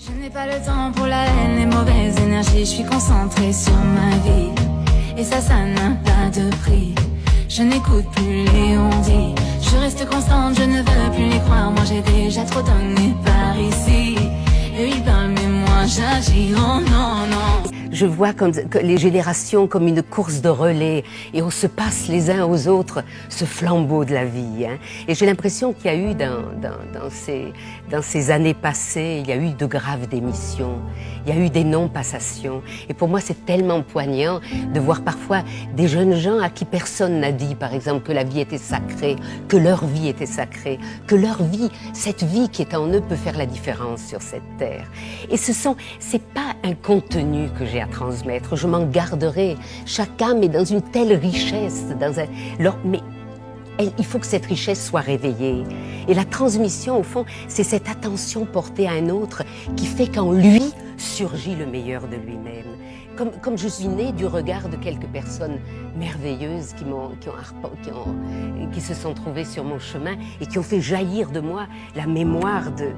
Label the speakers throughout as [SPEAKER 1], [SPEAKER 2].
[SPEAKER 1] Je n'ai pas le temps pour la haine, les mauvaises énergies. Je suis concentrée sur ma vie. Et ça n'a pas de prix. Je n'écoute plus les on-dit. Je reste constante, je ne veux plus les croire. Moi j'ai déjà trop donné par ici. Eux ils parlent mais moi j'agis. Oh non, non.
[SPEAKER 2] Je vois que les générations comme une course de relais et on se passe les uns aux autres ce flambeau de la vie. Hein. Et j'ai l'impression qu'il y a eu dans ces années passées, il y a eu de graves démissions, il y a eu des non-passations. Et pour moi, c'est tellement poignant de voir parfois des jeunes gens à qui personne n'a dit, par exemple, que la vie était sacrée, que leur vie était sacrée, que leur vie, cette vie qui est en eux, peut faire la différence sur cette terre. Et c'est pas un contenu que j'ai à transmettre, je m'en garderai. Chaque âme est dans une telle richesse, mais il faut que cette richesse soit réveillée. Et la transmission, au fond, c'est cette attention portée à un autre qui fait qu'en lui surgit le meilleur de lui-même. Comme je suis née du regard de quelques personnes merveilleuses qui se sont trouvées sur mon chemin et qui ont fait jaillir de moi la mémoire de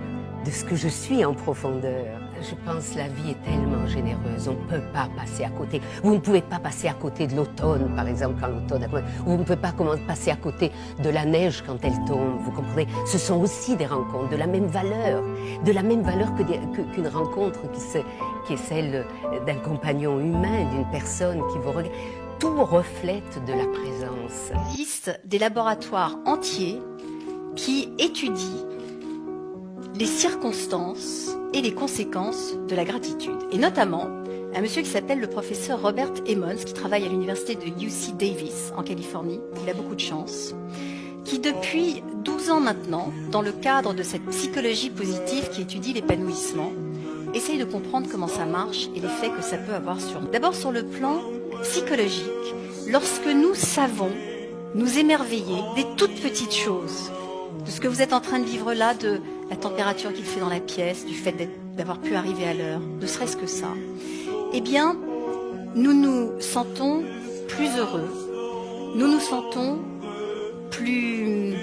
[SPEAKER 2] ce que je suis en profondeur. Je pense que la vie est tellement généreuse, on ne peut pas passer à côté. Vous ne pouvez pas passer à côté de l'automne, par exemple, quand l'automne a commencé. Vous ne pouvez pas passer à côté de la neige quand elle tombe, vous comprenez? Ce sont aussi des rencontres de la même valeur qu'une rencontre qui est celle d'un compagnon humain, d'une personne qui vous regarde. Tout reflète de la présence.
[SPEAKER 3] Il existe des laboratoires entiers qui étudient les circonstances et les conséquences de la gratitude. Et notamment, un monsieur qui s'appelle le professeur Robert Emmons, qui travaille à l'université de UC Davis en Californie, il a beaucoup de chance, qui depuis 12 ans maintenant, dans le cadre de cette psychologie positive qui étudie l'épanouissement, essaye de comprendre comment ça marche et l'effet que ça peut avoir sur nous. D'abord sur le plan psychologique, lorsque nous savons nous émerveiller des toutes petites choses, de ce que vous êtes en train de vivre là, de la température qu'il fait dans la pièce, du fait d'avoir pu arriver à l'heure, ne serait-ce que ça, eh bien, nous nous sentons plus heureux, nous nous sentons plus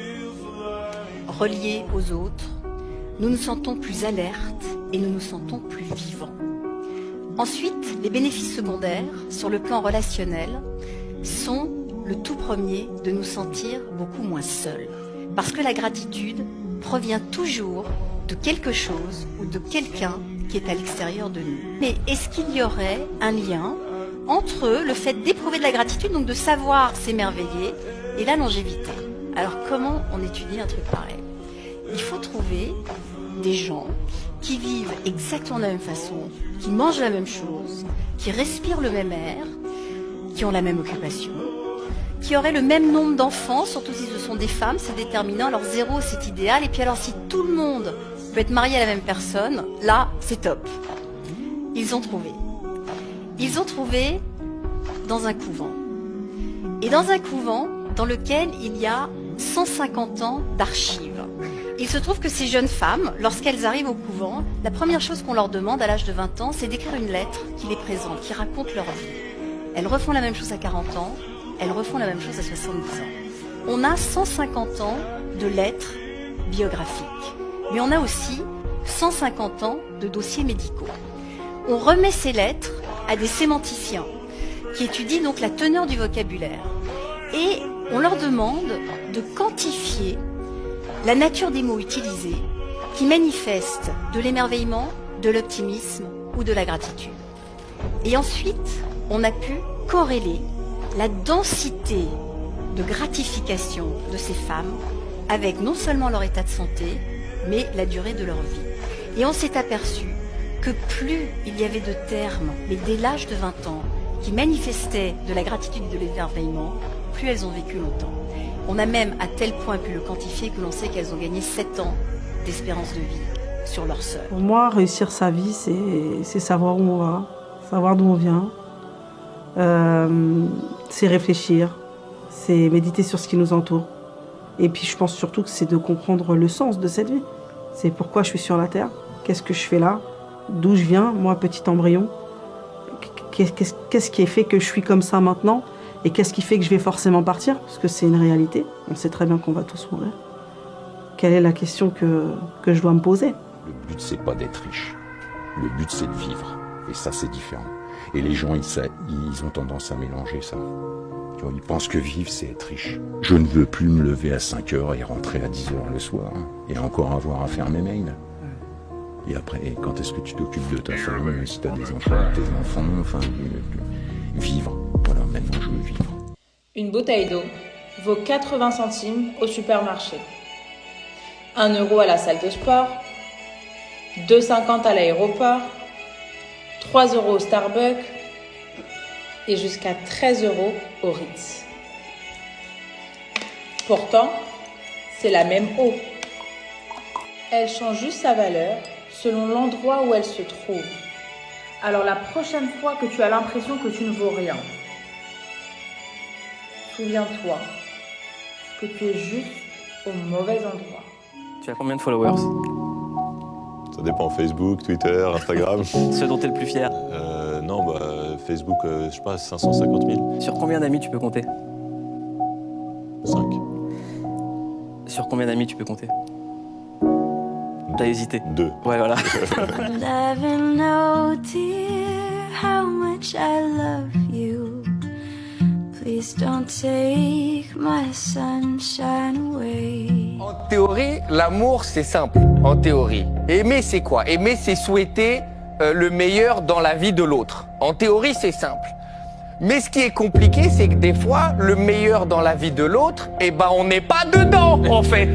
[SPEAKER 3] reliés aux autres, nous nous sentons plus alertes et nous nous sentons plus vivants. Ensuite, les bénéfices secondaires, sur le plan relationnel, sont le tout premier de nous sentir beaucoup moins seuls. Parce que la gratitude provient toujours de quelque chose ou de quelqu'un qui est à l'extérieur de nous. Mais est-ce qu'il y aurait un lien entre le fait d'éprouver de la gratitude, donc de savoir s'émerveiller, et la longévité? Alors comment on étudie un truc pareil? Il faut trouver des gens qui vivent exactement de la même façon, qui mangent la même chose, qui respirent le même air, qui ont la même occupation, qui auraient le même nombre d'enfants, surtout si ce sont des femmes, c'est déterminant. Alors 0, c'est idéal. Et puis alors, si tout le monde peut être marié à la même personne, là, c'est top. Ils ont trouvé. Ils ont trouvé dans un couvent. Et dans un couvent dans lequel il y a 150 ans d'archives. Il se trouve que ces jeunes femmes, lorsqu'elles arrivent au couvent, la première chose qu'on leur demande à l'âge de 20 ans, c'est d'écrire une lettre qui les présente, qui raconte leur vie. Elles refont la même chose à 40 ans. Elles refont la même chose à 70 ans. On a 150 ans de lettres biographiques, mais on a aussi 150 ans de dossiers médicaux. On remet ces lettres à des sémanticiens qui étudient donc la teneur du vocabulaire et on leur demande de quantifier la nature des mots utilisés qui manifestent de l'émerveillement, de l'optimisme ou de la gratitude. Et ensuite, on a pu corréler la densité de gratification de ces femmes avec non seulement leur état de santé, mais la durée de leur vie. Et on s'est aperçu que plus il y avait de termes, mais dès l'âge de 20 ans, qui manifestaient de la gratitude et de l'émerveillement, plus elles ont vécu longtemps. On a même à tel point pu le quantifier que l'on sait qu'elles ont gagné 7 ans d'espérance de vie sur leur sœur.
[SPEAKER 4] Pour moi, réussir sa vie, c'est savoir où on va, savoir d'où on vient. C'est réfléchir, c'est méditer sur ce qui nous entoure. Et puis je pense surtout que c'est de comprendre le sens de cette vie. C'est pourquoi je suis sur la Terre, qu'est-ce que je fais là, d'où je viens, moi petit embryon. Qu'est-ce qui fait que je suis comme ça maintenant et qu'est-ce qui fait que je vais forcément partir, parce que c'est une réalité, on sait très bien qu'on va tous mourir. Quelle est la question que je dois me poser?
[SPEAKER 5] Le but, c'est pas d'être riche. Le but, c'est de vivre. Et ça, c'est différent. Et les gens, ils ont tendance à mélanger ça. Tu vois, ils pensent que vivre, c'est être riche. Je ne veux plus me lever à 5 heures et rentrer à 10 heures le soir. Et encore avoir à faire mes mails. Et après, quand est-ce que tu t'occupes de ta famille, si tu as des enfants, tes enfants, enfin, vivre. Voilà, maintenant je veux vivre.
[SPEAKER 6] Une bouteille d'eau vaut 80 centimes au supermarché, 1 € à la salle de sport, 2,50 à l'aéroport, 3 € au Starbucks et jusqu'à 13 € au Ritz. Pourtant, c'est la même eau. Elle change juste sa valeur selon l'endroit où elle se trouve. Alors la prochaine fois que tu as l'impression que tu ne vaux rien, souviens-toi que tu es juste au mauvais endroit.
[SPEAKER 7] Tu as combien de followers?
[SPEAKER 8] Ça dépend, Facebook, Twitter, Instagram.
[SPEAKER 7] Ceux dont tu es le plus fier?
[SPEAKER 8] Non, Facebook, je sais pas, 550 000.
[SPEAKER 7] Sur combien d'amis tu peux compter?
[SPEAKER 8] 5.
[SPEAKER 7] Sur combien d'amis tu peux compter? T'as hésité?
[SPEAKER 8] 2.
[SPEAKER 7] Ouais, voilà.
[SPEAKER 1] Never know, dear, how much I love you. Please don't take my sunshine away.
[SPEAKER 9] En théorie, l'amour, c'est simple. En théorie. Aimer, c'est quoi? Aimer, c'est souhaiter le meilleur dans la vie de l'autre. En théorie, c'est simple. Mais ce qui est compliqué, c'est que des fois, le meilleur dans la vie de l'autre, on n'est pas dedans, en fait.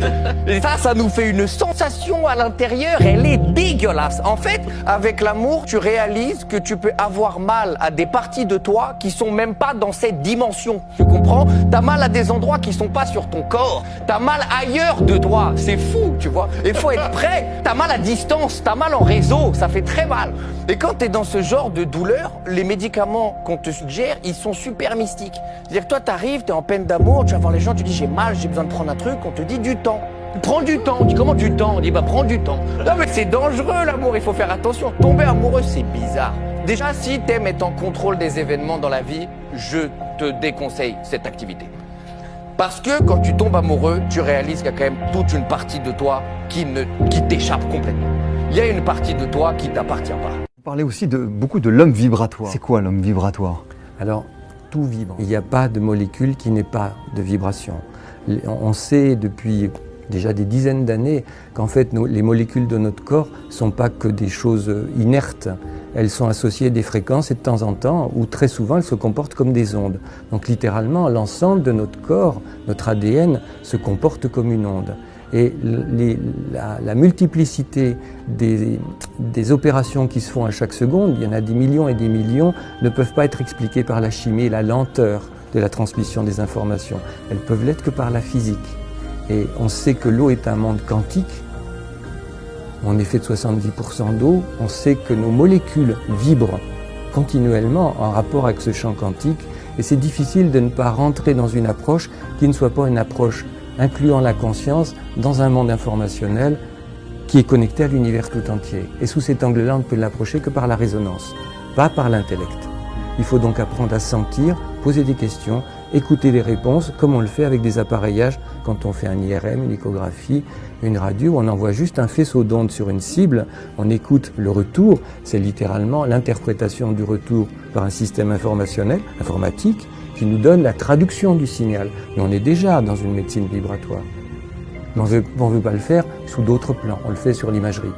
[SPEAKER 9] Et ça nous fait une sensation à l'intérieur, elle est dégueulasse. En fait, avec l'amour, tu réalises que tu peux avoir mal à des parties de toi qui sont même pas dans cette dimension. Tu comprends? T'as mal à des endroits qui sont pas sur ton corps. T'as mal ailleurs de toi. C'est fou, tu vois. Il faut être prêt. T'as mal à distance, t'as mal en réseau, ça fait très mal. Et quand t'es dans ce genre de douleur, les médicaments qu'on te suggère, ils sont super mystiques. C'est-à-dire que toi, t'arrives, t'es en peine d'amour, tu vas voir les gens, tu dis j'ai mal, j'ai besoin de prendre un truc, on te dit du temps. Prends du temps. On dit comment du temps? On dit prends du temps. Non mais c'est dangereux l'amour, il faut faire attention. Tomber amoureux, c'est bizarre. Déjà, si t'aimes être en contrôle des événements dans la vie, je te déconseille cette activité. Parce que quand tu tombes amoureux, tu réalises qu'il y a quand même toute une partie de toi qui t'échappe complètement. Il y a une partie de toi qui t'appartient pas.
[SPEAKER 10] Vous parlez aussi beaucoup de l'homme vibratoire. C'est quoi l'homme vibratoire?
[SPEAKER 11] Alors, tout vibre. Il n'y a pas de molécule qui n'ait pas de vibration. On sait depuis déjà des dizaines d'années qu'en fait, les molécules de notre corps ne sont pas que des choses inertes. Elles sont associées à des fréquences et de temps en temps, ou très souvent, elles se comportent comme des ondes. Donc littéralement, l'ensemble de notre corps, notre ADN, se comporte comme une onde. Et la multiplicité des opérations qui se font à chaque seconde, il y en a des millions et des millions, ne peuvent pas être expliquées par la chimie et la lenteur de la transmission des informations. Elles peuvent l'être que par la physique. Et on sait que l'eau est un monde quantique. On est fait de 70% d'eau. On sait que nos molécules vibrent continuellement en rapport avec ce champ quantique. Et c'est difficile de ne pas rentrer dans une approche qui ne soit pas une approche incluant la conscience dans un monde informationnel qui est connecté à l'univers tout entier. Et sous cet angle-là, on ne peut l'approcher que par la résonance, pas par l'intellect. Il faut donc apprendre à sentir, poser des questions, écouter des réponses, comme on le fait avec des appareillages quand on fait un IRM, une échographie, une radio, on envoie juste un faisceau d'ondes sur une cible, on écoute le retour, c'est littéralement l'interprétation du retour par un système informationnel, informatique, qui nous donne la traduction du signal. Et on est déjà dans une médecine vibratoire. Mais on ne veut pas le faire sous d'autres plans, on le fait sur l'imagerie.